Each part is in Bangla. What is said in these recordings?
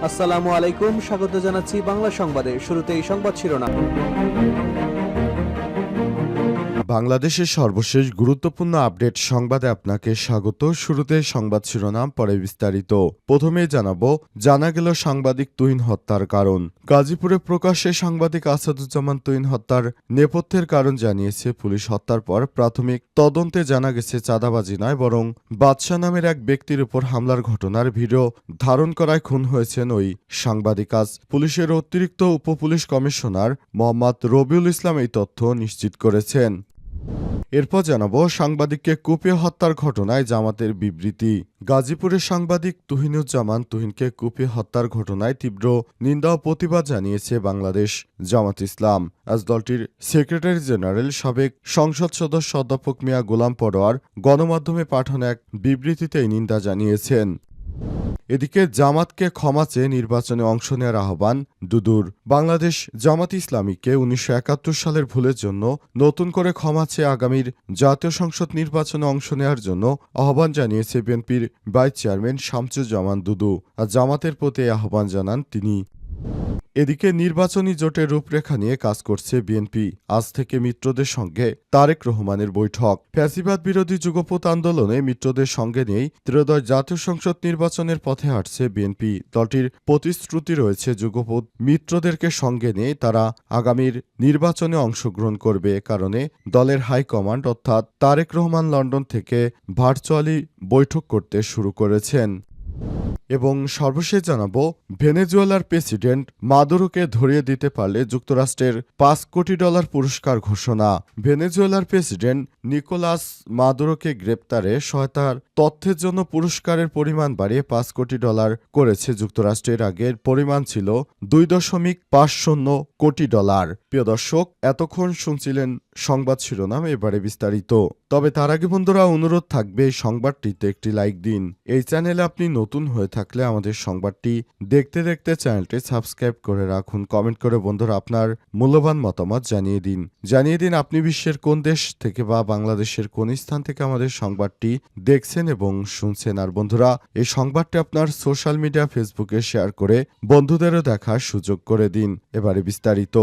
আসসালামু আলাইকুম, স্বাগত জানাচ্ছি বাংলা সংবাদে। শুরুতেই সংবাদ শিরোনাম। বাংলাদেশের সর্বশেষ গুরুত্বপূর্ণ আপডেট সংবাদে আপনাকে স্বাগত। শুরুতে সংবাদ শিরোনাম, পরে বিস্তারিত। প্রথমেই জানা গেল সাংবাদিক তুহিন হত্যার কারণ। গাজীপুরে প্রকাশ্যে সাংবাদিক আসাদুজ্জামান তুহিন হত্যার নেপথ্যের কারণ জানিয়েছে পুলিশ। হত্যার পর প্রাথমিক তদন্তে জানা গেছে চাঁদাবাজি নয়, বরং বাদশাহ নামের এক ব্যক্তির উপর হামলার ঘটনার ভিডিও ধারণ করায় খুন হয়েছেন ওই সাংবাদিক। আজ পুলিশের অতিরিক্ত উপপুলিশ কমিশনার মোহাম্মদ রবিউল ইসলাম এই তথ্য নিশ্চিত করেছেন। এরপর সাংবাদিককে কুপিয়ে হত্যার ঘটনায় জামাতের বিবৃতি। গাজীপুরের সাংবাদিক তুহিনুজ্জামান তুহিনকে কুপিয়ে হত্যার ঘটনায় তীব্র নিন্দা ও প্রতিবাদ জানিয়েছে বাংলাদেশ জামাত ইসলাম। আজ দলটির সেক্রেটারি জেনারেল সাবেক সংসদ সদস্য অধ্যাপক মিয়া গোলাম পরোয়ার গণমাধ্যমে পাঠানো এক বিবৃতিতে এই নিন্দা জানিয়েছেন। এদিকে জামাতকে ক্ষমা চেয়ে নির্বাচনে অংশ নেওয়ার আহ্বান দুদুর। বাংলাদেশ জামাত ইসলামীকে ১৯৭১ সালের ভুলের জন্য নতুন করে ক্ষমা চেয়ে আগামীর জাতীয় সংসদ নির্বাচনে অংশ নেওয়ার জন্য আহ্বান জানিয়েছে বিএনপির ভাইস চেয়ারম্যান শামসুজ্জামান দুদু। আর জামাতের প্রতি আহ্বান জানান তিনি। এদিকে নির্বাচনী জোটের রূপরেখা নিয়ে কাজ করছে বিএনপি। আজ থেকে মিত্রদের সঙ্গে তারেক রহমানের বৈঠক। ফ্যাসিবাদ বিরোধী যুগপৎ আন্দোলনে মিত্রদের সঙ্গে নিয়েই ত্রয়োদশ জাতীয় সংসদ নির্বাচনের পথে হাঁটছে বিএনপি। দলটির প্রতিশ্রুতি রয়েছে যুগপৎ মিত্রদেরকে সঙ্গে নিয়ে তারা আগামীর নির্বাচনে অংশগ্রহণ করবে। কারণে দলের হাইকমান্ড অর্থাৎ তারেক রহমান লন্ডন থেকে ভার্চুয়ালি বৈঠক করতে শুরু করেছেন। এবং সর্বশেষ ভেনেজুয়েলার প্রেসিডেন্ট মাদুরোকে ধরিয়ে দিতে পারলে যুক্তরাষ্ট্রের $5 কোটি পুরস্কার ঘোষণা। ভেনেজুয়েলার প্রেসিডেন্ট নিকোলাস মাদুরোকে গ্রেপ্তারে সহায়তার তথ্যের জন্য পুরস্কারের পরিমাণ বাড়িয়ে $5 কোটি করেছে যুক্তরাষ্ট্রের। আগের পরিমাণ ছিল $2.50 কোটি। প্রিয় দর্শক, এতক্ষণ শুনছিলেন সংবাদ শিরোনাম, এবারে বিস্তারিত। তবে তার আগে বন্ধুরা, অনুরোধ থাকবে এই সংবাদটিতে একটি লাইক দিন। এই চ্যানেলে আপনি নতুন হয়ে থাকলে আমাদের সংবাদটি দেখতে দেখতে চ্যানেলটি সাবস্ক্রাইব করে রাখুন। কমেন্ট করে বন্ধুরা আপনার মূল্যবান মতামত জানিয়ে দিন আপনি বিশ্বের কোন দেশ থেকে বা বাংলাদেশের কোন স্থান থেকে আমাদের সংবাদটি দেখছেন এবং শুনছেন। আর বন্ধুরা, এই সংবাদটি আপনার সোশ্যাল মিডিয়া ফেসবুকে শেয়ার করে বন্ধুদেরও দেখার সুযোগ করে দিন। এবারে বিস্তারিত।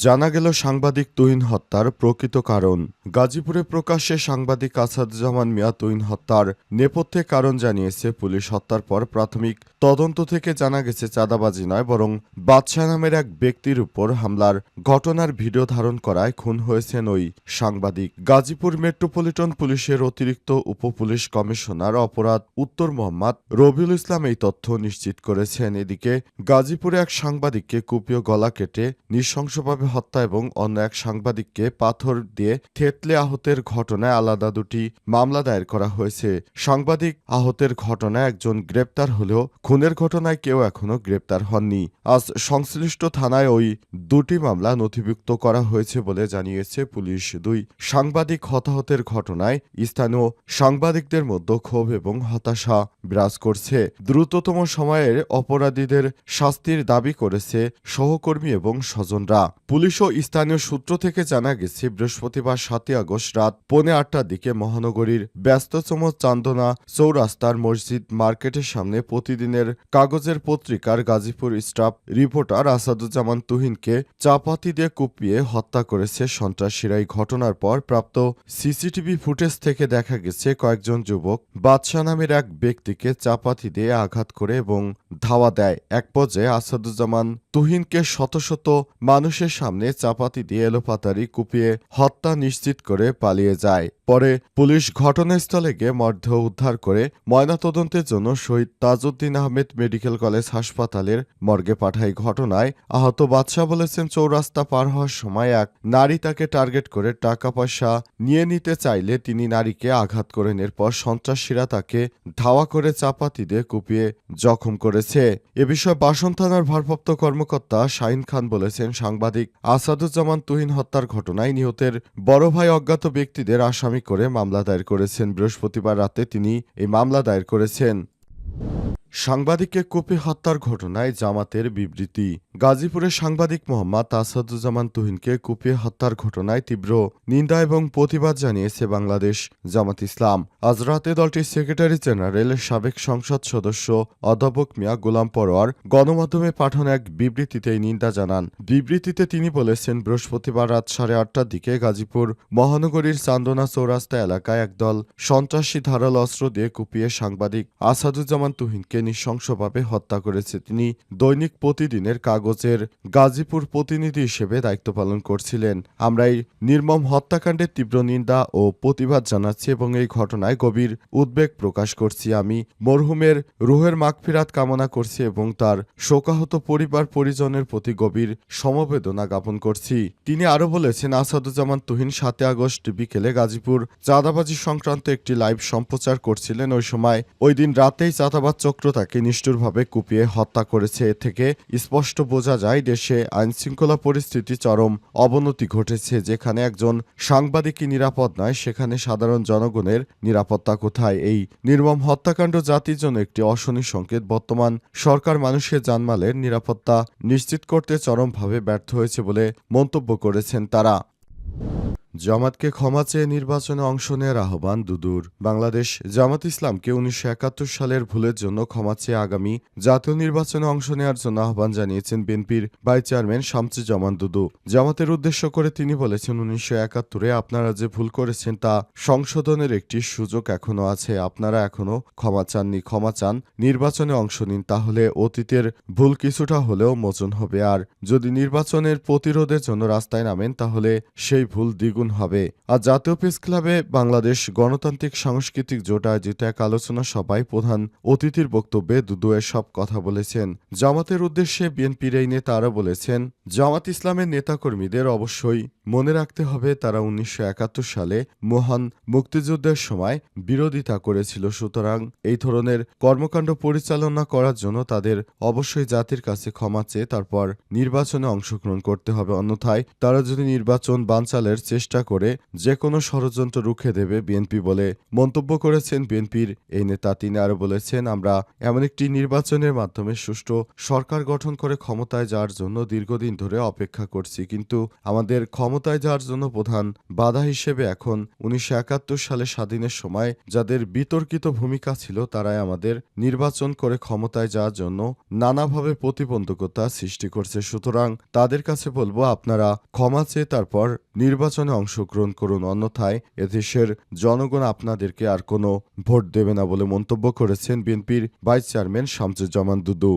জানা গেল সাংবাদিক তুহিন হত্যার প্রকৃত কারণ। গাজীপুরে প্রকাশ্যে সাংবাদিক আসাদুজ্জামান মিয়া তুহিন হত্যার নেপথ্যে কারণ জানিয়েছে পুলিশ। হত্যার পর প্রাথমিক তদন্ত থেকে জানা গেছে চাঁদাবাজি নয়, বরং বাদশাহ নামের এক ব্যক্তির উপর হামলার ঘটনার ভিডিও ধারণ করায় খুন হয়েছেন ওই সাংবাদিক। গাজীপুর মেট্রোপলিটন পুলিশের অতিরিক্ত উপপুলিশ কমিশনার অপরাধ উত্তর মোহাম্মদ রবিউল ইসলাম এই তথ্য নিশ্চিত করেছেন। এদিকে গাজীপুরে এক সাংবাদিককে কুপিয়ে গলা কেটে নৃশংসভাবে হত্যা এবং অন্য এক সাংবাদিককে পাথর দিয়ে থেতলে আহতের ঘটনায় আলাদা দুটি মামলা দায়ের করা হয়েছে। সাংবাদিক আহতের ঘটনায় একজন গ্রেপ্তার হলেও খুনের ঘটনায় কেউ এখনো গ্রেপ্তার হননি। আজ সংশ্লিষ্ট থানায় ওই দুটি মামলা নথিভুক্ত করা হয়েছে বলে জানিয়েছে পুলিশ। দুই সাংবাদিক হতাহতের ঘটনায় স্থানীয় সাংবাদিকদের মধ্যে ক্ষোভ এবং হতাশা বিরাজ করছে। দ্রুততম সময়ের অপরাধীদের শাস্তির দাবি করেছে সহকর্মী এবং স্বজনরা। পুলিশ ও স্থানীয় সূত্র থেকে জানা গেছে, বৃহস্পতিবার ৭ আগস্ট রাত 8:45টার দিকে মহানগরীর ব্যস্ততম চান্দনা চৌরাস্তার মসজিদ মার্কেটের সামনে প্রতিদিনের কাগজের পত্রিকার গাজীপুর স্টাফ রিপোর্টার আসাদুজ্জামান তুহিনকে চাপাতি দিয়ে কুপিয়ে হত্যা করেছে সন্ত্রাসীরা। এই ঘটনার পর প্রাপ্ত সিসিটিভি ফুটেজ থেকে দেখা গেছে কয়েকজন যুবক বাদশাহ নামের এক ব্যক্তিকে চাপাতি দিয়ে আঘাত করে এবং ধাওয়া দেয়। এক পর্যায়ে আসাদুজ্জামান তুহিনকে শত শত মানুষের সামনে চাপাতি দিয়ে এলোপাতাড়ি কুপিয়ে হত্যা নিশ্চিত করে পালিয়ে যায়। পরে পুলিশ ঘটনাস্থলে গিয়ে মরদেহ উদ্ধার করে ময়নাতদন্তের জন্য শহীদ তাজউদ্দিন আহমেদ মেডিকেল কলেজ হাসপাতালের মর্গে পাঠায়। ঘটনায় আহত বাদশাহ বলেছেন, চৌরাস্তা পার হওয়ার সময় এক নারী তাকে টার্গেট করে টাকা পয়সা নিয়ে নিতে চাইলে তিনি নারীকে আঘাত করেন। এরপর সন্ত্রাসীরা তাকে ধাওয়া করে চাপাতি দিয়ে কুপিয়ে জখম করেছে। এ বিষয়ে বাসন থানার ভারপ্রাপ্ত কর্মকর্তা শাহিন খান বলেছেন, সাংবাদিক আসাদুজ্জামান তুহিন হত্যার ঘটনায় নিহতের বড় ভাই অজ্ঞাত ব্যক্তিদের আসামি করে মামলা দায়ের করেছেন। বৃহস্পতিবার রাতে তিনি এই মামলা দায়ের করেছেন। সাংবাদিককে কুপিয়ে হত্যার ঘটনায় জামাতের বিবৃতি। গাজীপুরের সাংবাদিক মোহাম্মদ আসাদুজ্জামান তুহিনকে কুপিয়ে হত্যার ঘটনায় তীব্র নিন্দা এবং প্রতিবাদ জানিয়েছে বাংলাদেশ জামাত ইসলাম। আজ রাতে দলটির সেক্রেটারি জেনারেল সাবেক সংসদ সদস্য অধ্যাপক মিয়া গোলাম পরোয়ার গণমাধ্যমে পাঠানো এক বিবৃতিতে এই নিন্দা জানান। বিবৃতিতে তিনি বলেছেন, বৃহস্পতিবার রাত 8:30টার দিকে গাজীপুর মহানগরীর চান্দনা চৌরাস্তা এলাকায় একদল সন্ত্রাসী ধারালো অস্ত্র দিয়ে কুপিয়ে সাংবাদিক আসাদুজ্জামান তুহিনকে নৃশংসভাবে হত্যা করেছে। তিনি দৈনিক প্রতিদিনের কাগজের গাজীপুর প্রতিনিধি হিসেবে দায়িত্ব পালন করছিলেন। আমরা এই নির্মম হত্যাকাণ্ডের তীব্র নিন্দা ও প্রতিবাদ জানাচ্ছি এবং এই ঘটনায় গভীর উদ্বেগ প্রকাশ করছি। আমি মরহুমের রুহের মাগফিরাত কামনা করছি এবং তার শোকাহত পরিবার পরিজনের প্রতি গভীর সমবেদনা জ্ঞাপন করছি। তিনি আরও বলেছেন, আসাদুজ্জামান তুহিন 7 আগস্ট বিকেলে গাজীপুর চাঁদাবাজি সংক্রান্ত একটি লাইভ সম্প্রচার করছিলেন। ওই সময় ওই দিন রাতেই চাঁদাবাজ চক্র তাকে নিষ্ঠুরভাবে কুপিয়ে হত্যা করেছে। এ থেকে স্পষ্ট বোঝা যায় দেশে আইনশৃঙ্খলা পরিস্থিতি চরম অবনতি ঘটেছে। যেখানে একজন সাংবাদিকই নিরাপদ নয়, সেখানে সাধারণ জনগণের নিরাপত্তা কোথায়? এই নির্মম হত্যাকাণ্ড জাতির জন্য একটি অশনি সংকেত। বর্তমান সরকার মানুষের জানমালের নিরাপত্তা নিশ্চিত করতে চরমভাবে ব্যর্থ হয়েছে বলে মন্তব্য করেছেন তারা। জামাতকে ক্ষমা চেয়ে নির্বাচনে অংশ নেওয়ার আহ্বান দুদুর। বাংলাদেশ জামাত ইসলামকে 1971 সালের ভুলের জন্য ক্ষমা চেয়ে আগামী জাতীয় নির্বাচনে অংশ নেওয়ার জন্য আহ্বান জানিয়েছেন বিএনপির ভাইস চেয়ারম্যান শামসুজ্জামান দুদু। জামাতের উদ্দেশ্য করে তিনি বলেছেন, 1971-এ আপনারা যে ভুল করেছেন তা সংশোধনের একটি সুযোগ এখনও আছে। আপনারা এখনও ক্ষমা চাননি, ক্ষমা চান, নির্বাচনে অংশ নিন, তাহলে অতীতের ভুল কিছুটা হলেও মোচন হবে। আর যদি নির্বাচনের প্রতিরোধের জন্য রাস্তায় নামেন তাহলে সেই ভুল দ্বিগুণ হবে। আর জাতীয় প্রেস ক্লাবে বাংলাদেশ গণতান্ত্রিক সাংস্কৃতিক জোট আয়োজিত এক আলোচনা সভায় প্রধান অতিথির বক্তব্যে দুদু এসব কথা বলেছেন। জামাতের উদ্দেশ্যে বিএনপির এই নেতা আরও বলেছেন, জামাত ইসলামের নেতাকর্মীদের অবশ্যই মনে রাখতে হবে তারা 1971 সালে মহান মুক্তিযুদ্ধের সময় বিরোধিতা করেছিল। সুতরাং এই ধরনের কর্মকাণ্ড পরিচালনা করার জন্য তাদের অবশ্যই জাতির কাছে ক্ষমা চেয়ে তারপর নির্বাচনে অংশগ্রহণ করতে হবে। অন্যথায় তারা যদি নির্বাচন বানচালের চেষ্টা করে যে কোনো ষড়যন্ত্র রুখে দেবে বিএনপি বলে মন্তব্য করেছেন বিএনপির এই নেতা। তিনি আরও বলেছেন, আমরা এমন একটি নির্বাচনের মাধ্যমে সুষ্ঠু সরকার গঠন করে ক্ষমতায় যাওয়ার জন্য দীর্ঘদিন ধরে অপেক্ষা করছি, কিন্তু আমাদের ক্ষমতায় যাওয়ার জন্য প্রধান বাধা হিসেবে এখন 1971 সালে স্বাধীনের সময় যাদের বিতর্কিত ভূমিকা ছিল তারাই আমাদের নির্বাচন করে ক্ষমতায় যাওয়ার জন্য নানাভাবে প্রতিবন্ধকতা সৃষ্টি করছে। সুতরাং তাদের কাছে বলবো, আপনারা ক্ষমা চেয়ে তারপর নির্বাচনে অংশগ্রহণ করুন, অন্যথায় এদেশের জনগণ আপনাদেরকে আর কোনো ভোট দেবে না বলে মন্তব্য করেছেন বিএনপির ভাইস চেয়ারম্যান শামসুজ্জামান দুদু।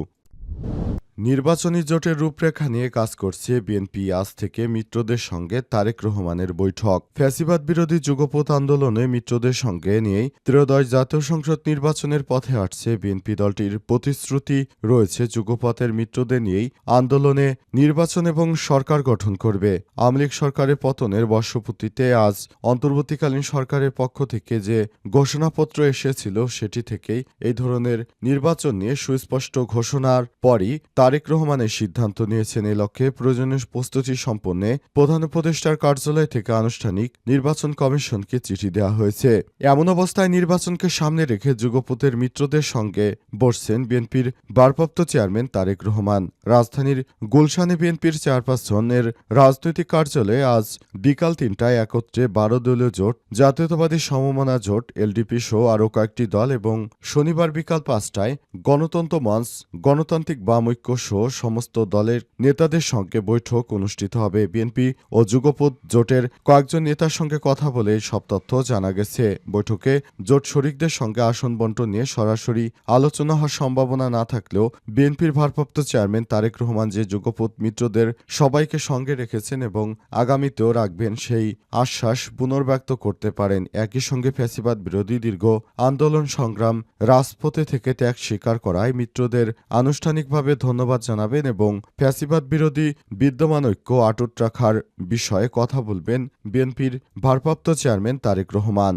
নির্বাচনী জোটের রূপরেখা নিয়ে কাজ করছে বিএনপি। আজ থেকে মিত্রদের সঙ্গে তারেক রহমানের বৈঠক। ফ্যাসিবাদ বিরোধী যুগপৎ আন্দোলনে মিত্রদের সঙ্গে নিয়েই ত্রয়োদশ জাতীয় সংসদ নির্বাচনের পথে হাঁটছে বিএনপি। দলটির প্রতিশ্রুতি রয়েছে যুগপথের মিত্রদের নিয়েই আন্দোলনে নির্বাচন এবং সরকার গঠন করবে। আওয়ামী লীগ সরকারের পতনের বর্ষপূর্তিতে আজ অন্তর্বর্তীকালীন সরকারের পক্ষ থেকে যে ঘোষণাপত্র এসেছিল সেটি থেকেই এই ধরনের নির্বাচন নিয়ে সুস্পষ্ট ঘোষণার পরই তারেক রহমানের সিদ্ধান্ত নিয়েছেন। এই লক্ষ্যে প্রয়োজনীয় প্রস্তুতি সম্পন্নে প্রধান উপদেষ্টার কার্যালয় থেকে আনুষ্ঠানিক নির্বাচন কমিশনকে চিঠি দেওয়া হয়েছে। এমন অবস্থায় নির্বাচনকে সামনে রেখে যুগপথের মিত্রদের সঙ্গে বসছেন বিএনপির ভারপ্রাপ্ত চেয়ারম্যান তারেক রহমান। রাজধানীর গুলশানে বিএনপির চেয়ারপারসনের রাজনৈতিক কার্যালয়ে আজ বিকাল 3টায় একত্রে 12 দলীয় জোট, জাতীয়তাবাদী সমমনা জোট, এলডিপি সহ আরও কয়েকটি দল এবং শনিবার বিকাল 5টায় গণতন্ত্র মঞ্চ, গণতান্ত্রিক বাম ঐক্য সহ সমস্ত দলের নেতাদের সঙ্গে বৈঠক অনুষ্ঠিত হবে। বিএনপি ও যুগপৎ জোটের কয়েকজন নেতার সঙ্গে কথা বলে সব তথ্য জানা গেছে। বৈঠকে জোট শরিকদের সঙ্গে আসন বণ্টন নিয়ে সরাসরি আলোচনা হওয়ার সম্ভাবনা না থাকলেও বিএনপির ভারপ্রাপ্ত চেয়ারম্যান তারেক রহমান যে যুগপৎ মিত্রদের সবাইকে সঙ্গে রেখেছেন এবং আগামীতেও রাখবেন সেই আশ্বাস পুনর্ব্যক্ত করতে পারেন। একই সঙ্গে ফ্যাসিবাদ বিরোধী দীর্ঘ আন্দোলন সংগ্রাম রাজপথে থেকে ত্যাগ স্বীকার করায় মিত্রদের আনুষ্ঠানিকভাবে ধন্যবাদ জানাবেন এবং ফ্যাসিবাদ বিরোধী বিদ্যমান ঐক্য অটুট রাখার বিষয়ে কথা বলবেন বিএনপির ভারপ্রাপ্ত চেয়ারম্যান তারেক রহমান।